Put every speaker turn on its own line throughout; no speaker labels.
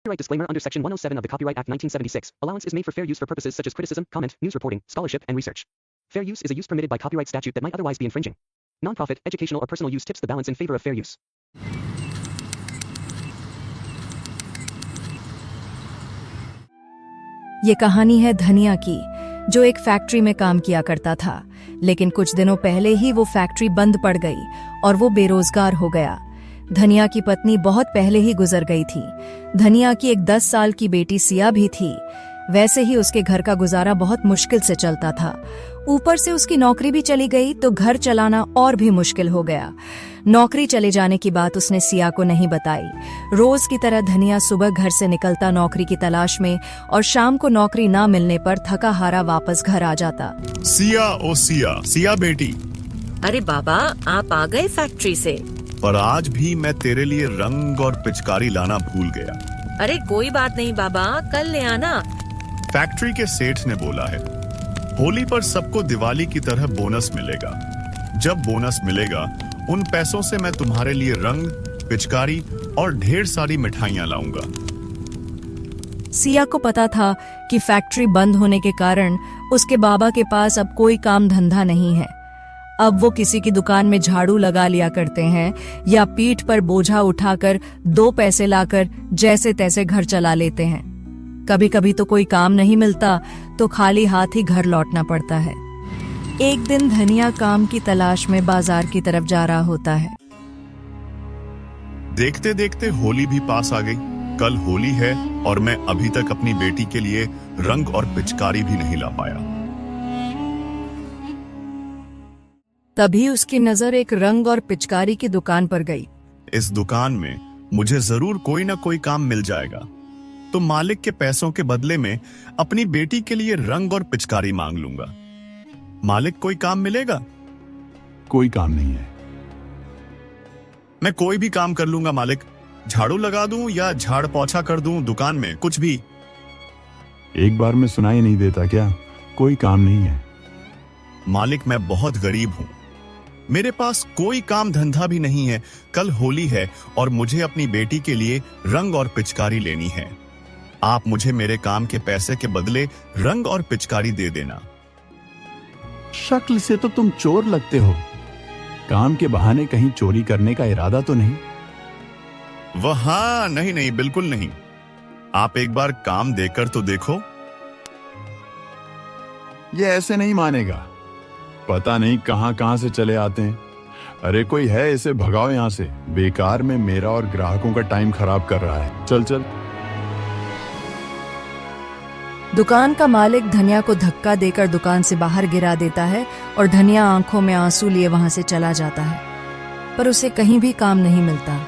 Copyright disclaimer under Section 107 of the Copyright Act 1976. Allowance is made for fair use for purposes such as criticism, comment, news reporting, scholarship, and research. Fair use is a use permitted by copyright statute that might otherwise be infringing. Non-profit, educational, or personal use tips the balance in favor of fair use.
ये कहानी है धनिया की, जो एक factory में काम किया करता था, लेकिन कुछ दिनों पहले ही वो फैक्ट्री बंद पड़ गई और वो बेरोजगार हो गया। धनिया की पत्नी बहुत पहले ही गुजर गई थी। धनिया की एक 10 साल की बेटी सिया भी थी। वैसे ही उसके घर का गुजारा बहुत मुश्किल से चलता था। ऊपर से उसकी नौकरी भी चली गई तो घर चलाना और भी मुश्किल हो गया। नौकरी चले जाने की बात उसने सिया को नहीं बताई। रोज की तरह धनिया सुबह घर से निकलता नौकरी की तलाश में और शाम को नौकरी ना मिलने पर थका हारा वापस घर आ जाता।
सिया, ओ सिया, सिया बेटी।
अरे बाबा, आप आ गए फैक्ट्री से?
पर आज भी मैं तेरे लिए रंग और पिचकारी लाना भूल गया।
अरे कोई बात नहीं बाबा, कल ले आना।
फैक्ट्री के सेठ ने बोला है, होली पर सबको दिवाली की तरह बोनस मिलेगा। जब बोनस मिलेगा, उन पैसों से मैं तुम्हारे लिए रंग, पिचकारी और ढेर सारी मिठाइयां लाऊंगा।
सिया को पता था कि फैक्ट्री बंद होने के कारण उसके बाबा के पास अब कोई काम धंधा नहीं है। अब वो किसी की दुकान में झाड़ू लगा लिया करते हैं या पीठ पर बोझा उठाकर 2 पैसे लाकर जैसे तैसे घर चला लेते हैं। कभी कभी तो कोई काम नहीं मिलता तो खाली हाथ ही घर लौटना पड़ता है। एक दिन धनिया काम की तलाश में बाजार की तरफ जा रहा होता है।
देखते देखते होली भी पास आ गई। कल होली है और मैं अभी तक अपनी बेटी के लिए रंग और पिचकारी भी नहीं ला पाया।
तभी उसकी नजर एक रंग और पिचकारी की दुकान पर गई।
इस दुकान में मुझे जरूर कोई ना कोई काम मिल जाएगा, तो मालिक के पैसों के बदले में अपनी बेटी के लिए रंग और पिचकारी मांग लूंगा। मालिक, कोई काम मिलेगा?
कोई काम नहीं है।
मैं कोई भी काम कर लूंगा मालिक। झाड़ू लगा दूं या झाड़ पोछा कर दूं दुकान में, कुछ भी।
एक बार में सुनाई नहीं देता क्या? कोई काम नहीं है।
मालिक, मैं बहुत गरीब हूं, मेरे पास कोई काम धंधा भी नहीं है। कल होली है और मुझे अपनी बेटी के लिए रंग और पिचकारी लेनी है। आप मुझे मेरे काम के पैसे के बदले रंग और पिचकारी दे देना।
शक्ल से तो तुम चोर लगते हो। काम के बहाने कहीं चोरी करने का इरादा तो नहीं?
वहां नहीं नहीं, बिल्कुल नहीं। आप एक बार काम देकर तो देखो।
ये ऐसे नहीं मानेगा। पता नहीं कहां कहां से चले आते हैं। अरे कोई है, इसे भगाओ यहां से। बेकार में मेरा और ग्राहकों का टाइम खराब कर रहा है। चल चल।
दुकान का मालिक धनिया को धक्का देकर दुकान से बाहर गिरा देता है और धनिया आंखों में आंसू लिए वहां से चला जाता है, पर उसे कहीं भी काम नहीं मिलता।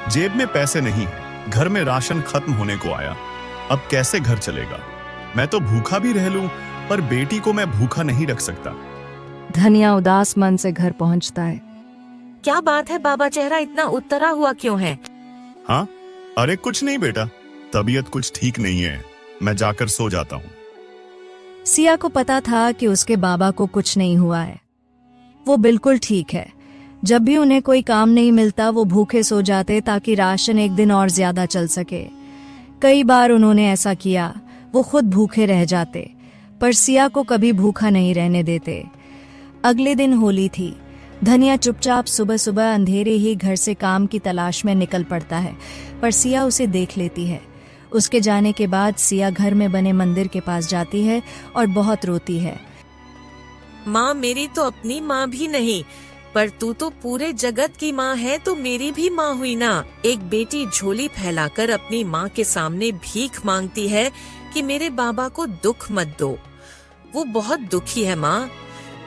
जेब में पैसे नहीं, घर में राशन खत्म होने को आया। अब कैसे घर चलेगा? मैं तो भूखा भी रह लूं, पर बेटी को मैं भूखा नहीं रख सकता।
धनिया उदास मन से घर पहुंचता है।
क्या बात है बाबा, चेहरा इतना उतरा हुआ क्यों है?
हाँ, अरे कुछ नहीं बेटा, तबीयत कुछ ठीक नहीं है, मैं जाकर सो जाता हूँ।
सिया को पता था कि उसके बाबा को कुछ नहीं हुआ है, वो बिल्कुल ठीक है। जब भी उन्हें कोई काम नहीं मिलता वो भूखे सो जाते ताकि राशन एक दिन और ज्यादा चल सके। कई बार उन्होंने ऐसा किया, वो खुद भूखे रह जाते, पर सिया को कभी भूखा नहीं रहने देते। अगले दिन होली थी। धनिया चुपचाप सुबह सुबह अंधेरे ही घर से काम की तलाश में निकल पड़ता है, पर सिया उसे देख लेती है। उसके जाने के बाद सिया घर में बने मंदिर के पास जाती है और बहुत रोती है।
माँ, मेरी तो अपनी माँ भी नहीं, पर तू तो पूरे जगत की माँ है, तो मेरी भी माँ हुई ना। एक बेटी झोली फैलाकर अपनी माँ के सामने भीख मांगती है कि मेरे बाबा को दुख मत दो। वो बहुत दुखी है माँ।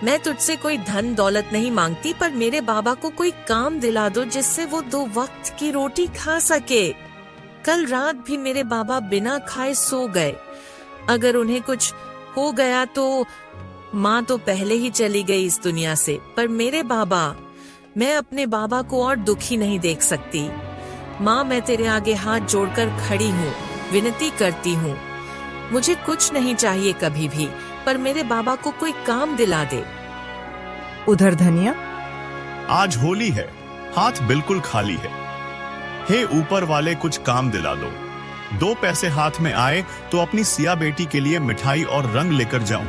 मैं तुझसे कोई धन दौलत नहीं मांगती, पर मेरे बाबा को कोई काम दिला दो जिससे वो 2 वक्त की रोटी खा सके। कल रात भी मेरे बाबा बिना खाए सो गए। अगर उन्हें कुछ हो गया तो माँ तो पहले ही चली गई इस दुनिया से, पर मेरे बाबा, मैं अपने बाबा को और दुखी नहीं देख सकती। माँ, मैं तेरे आगे हाथ जोड़कर खड़ी हूँ, विनती करती हूँ। मुझे कुछ नहीं चाहिए कभी भी, पर मेरे बाबा को कोई काम दिला दे।
उधर धनिया,
आज होली है, हाथ बिल्कुल खाली है। हे ऊपर वाले, कुछ काम दिला दो। दो पैसे हाथ में आए तो अपनी सिया बेटी के लिए मिठाई और रंग लेकर जाऊं।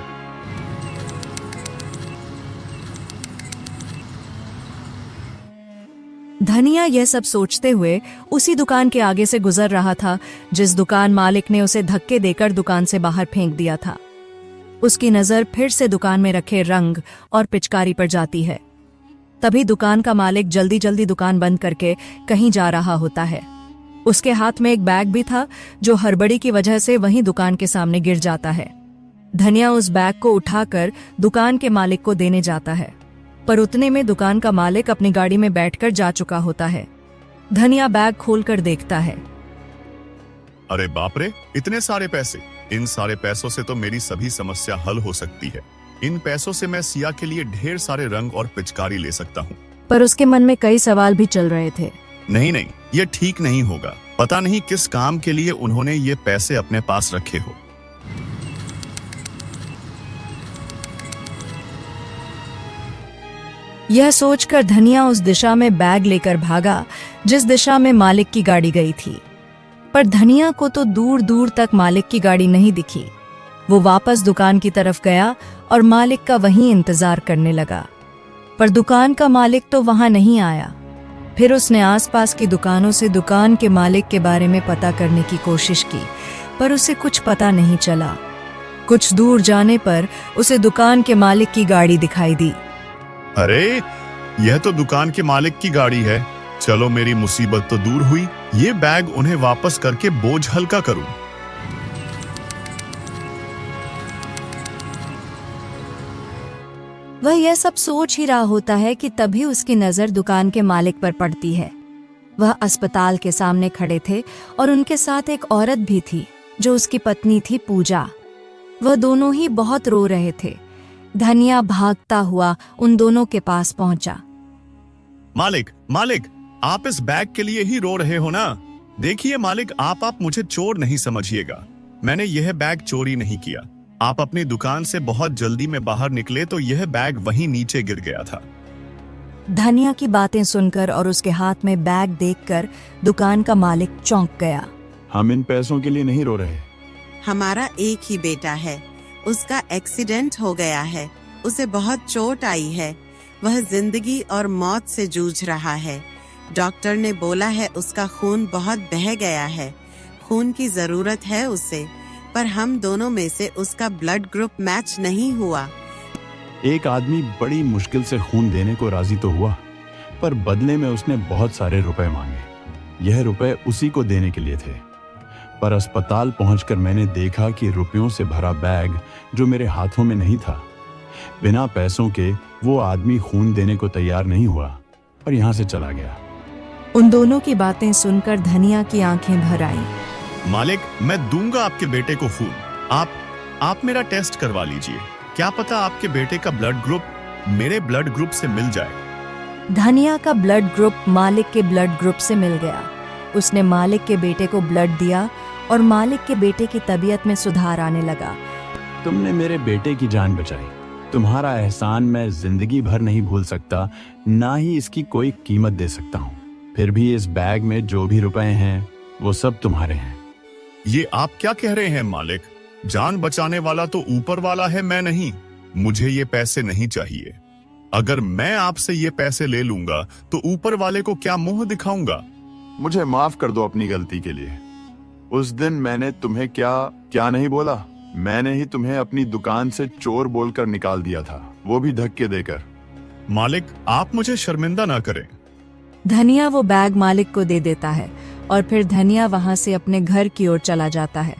धनिया यह सब सोचते हुए उसी दुकान के आगे से गुजर रहा था जिस दुकान मालिक ने उसे धक्के देकर दुकान से बाहर फेंक दिया था। उसकी नजर फिर से दुकान में रखे रंग और पिचकारी पर जाती है। तभी दुकान का मालिक जल्दी जल्दी दुकान बंद करके कहीं जा रहा होता है। उसके हाथ में एक बैग भी था जो हड़बड़ी की वजह से वहीं दुकान के सामने गिर जाता है। धनिया उस बैग को उठाकर दुकान के मालिक को देने जाता है, पर उतने में दुकान का मालिक अपनी गाड़ी में बैठकर जा चुका होता है। धनिया बैग खोलकर देखता है।
अरे बाप रे, इतने सारे पैसे! इन सारे पैसों से तो मेरी सभी समस्या हल हो सकती है। इन पैसों से मैं सिया के लिए ढेर सारे रंग और पिचकारी ले सकता हूँ।
पर उसके मन में कई सवाल भी चल रहे थे।
नहीं नहीं, ये ठीक नहीं होगा। पता नहीं किस काम के लिए उन्होंने ये पैसे अपने पास रखे हो।
यह सोचकर धनिया उस दिशा में बैग लेकर भागा जिस दिशा में मालिक की गाड़ी गई थी। पर धनिया को तो दूर दूर तक मालिक की गाड़ी नहीं दिखी। वो वापस दुकान की तरफ गया और मालिक का वहीं इंतजार करने लगा, पर दुकान का मालिक तो वहां नहीं आया। फिर उसने आसपास की दुकानों से दुकान के मालिक के बारे में पता करने की कोशिश की, पर उसे कुछ पता नहीं चला। कुछ दूर जाने पर उसे दुकान के मालिक की गाड़ी दिखाई दी।
अरे, यह तो दुकान के मालिक की गाड़ी है। चलो, मेरी मुसीबत तो दूर हुई। ये बैग उन्हें वापस करके बोझ हल्का करूं।
वह यह सब सोच ही रहा होता है कि तभी उसकी नजर दुकान के मालिक पर पड़ती है। वह अस्पताल के सामने खड़े थे और उनके साथ एक औरत भी थी जो उसकी पत्नी थी पूजा। वह दोनों ही बहुत रो रहे थे। धनिया भागता हुआ उन दोनों के पास पहुंचा।
मालिक, मालिक, आप इस बैग के लिए ही रो रहे हो ना? देखिए मालिक, आप मुझे चोर नहीं समझिएगा। मैंने यह बैग चोरी नहीं किया। आप अपनी दुकान से बहुत जल्दी में बाहर निकले तो यह बैग वहीं नीचे गिर गया था।
धनिया की बातें सुनकर और उसके हाथ में बैग देखकर दुकान का मालिक चौंक गया।
हम इन पैसों के लिए नहीं रो रहे।
हमारा एक ही बेटा है, उसका एक्सीडेंट हो गया है, उसे बहुत चोट आई है, वह जिंदगी और मौत से जूझ रहा है। डॉक्टर ने बोला है उसका खून बहुत बह गया है, खून की जरूरत है उसे, पर हम दोनों में से उसका ब्लड ग्रुप मैच नहीं हुआ।
एक आदमी बड़ी मुश्किल से खून देने को राजी तो हुआ, पर बदले में उसने बहुत सारे रुपए मांगे। यह रुपए उसी को देने के लिए थे, पर अस्पताल पहुंचकर मैंने देखा कि रुपयों से भरा बैग जो मेरे हाथों में नहीं था। बिना पैसों के वो आदमी खून देने को तैयार नहीं हुआ और यहाँ से चला गया।
उन दोनों की बातें सुनकर धनिया की आंखें भर आईं।
मालिक, मैं दूंगा आपके बेटे को खून। आप मेरा टेस्ट करवा लीजिए। क्या पता आपके बेटे का ब्लड ग्रुप मेरे ब्लड ग्रुप से मिल जाए।
धनिया का ब्लड ग्रुप मालिक के ब्लड ग्रुप से मिल गया। उसने मालिक के बेटे को ब्लड दिया और मालिक के बेटे की तबीयत में सुधार आने लगा।
तुमने मेरे बेटे की जान बचाई। तुम्हारा एहसान मैं जिंदगी भर नहीं भूल सकता, ना ही इसकी कोई कीमत दे सकता हूँ। फिर भी इस बैग में जो भी रुपए हैं वो सब तुम्हारे हैं।
ये आप क्या कह रहे हैं मालिक? जान बचाने वाला तो ऊपर वाला है, मैं नहीं। मुझे ये पैसे नहीं चाहिए। अगर मैं आपसे ये पैसे ले लूंगा तो ऊपर वाले को क्या मुंह दिखाऊंगा?
मुझे माफ कर दो अपनी गलती के लिए। उस दिन मैंने तुम्हें क्या नहीं बोला। मैंने ही तुम्हें अपनी दुकान से चोर बोलकर निकाल दिया था, वो भी धक्के देकर।
मालिक, आप मुझे शर्मिंदा ना करें।
धनिया वो बैग मालिक को दे देता है और फिर धनिया वहां से अपने घर की ओर चला जाता है।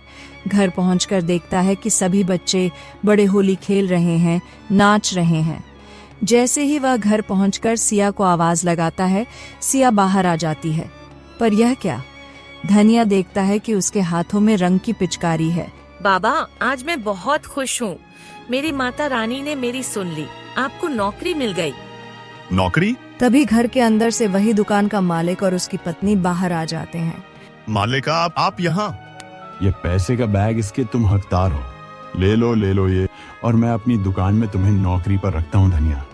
घर पहुंचकर देखता है कि सभी बच्चे बड़े होली खेल रहे हैं, नाच रहे हैं। जैसे ही वह घर पहुंचकर सिया को आवाज लगाता है, सिया बाहर आ जाती है। पर यह क्या? धनिया देखता है कि उसके हाथों में रंग की पिचकारी है।
बाबा, आज मैं बहुत खुश हूँ। मेरी माता रानी ने मेरी सुन ली। आपको नौकरी मिल गई।
नौकरी?
तभी घर के अंदर से वही दुकान का मालिक और उसकी पत्नी बाहर आ जाते हैं।
मालिक, आप यहाँ?
ये पैसे का बैग, इसके तुम हकदार हो। ले लो ये, और मैं अपनी दुकान में तुम्हें नौकरी पर रखता हूँ धनिया।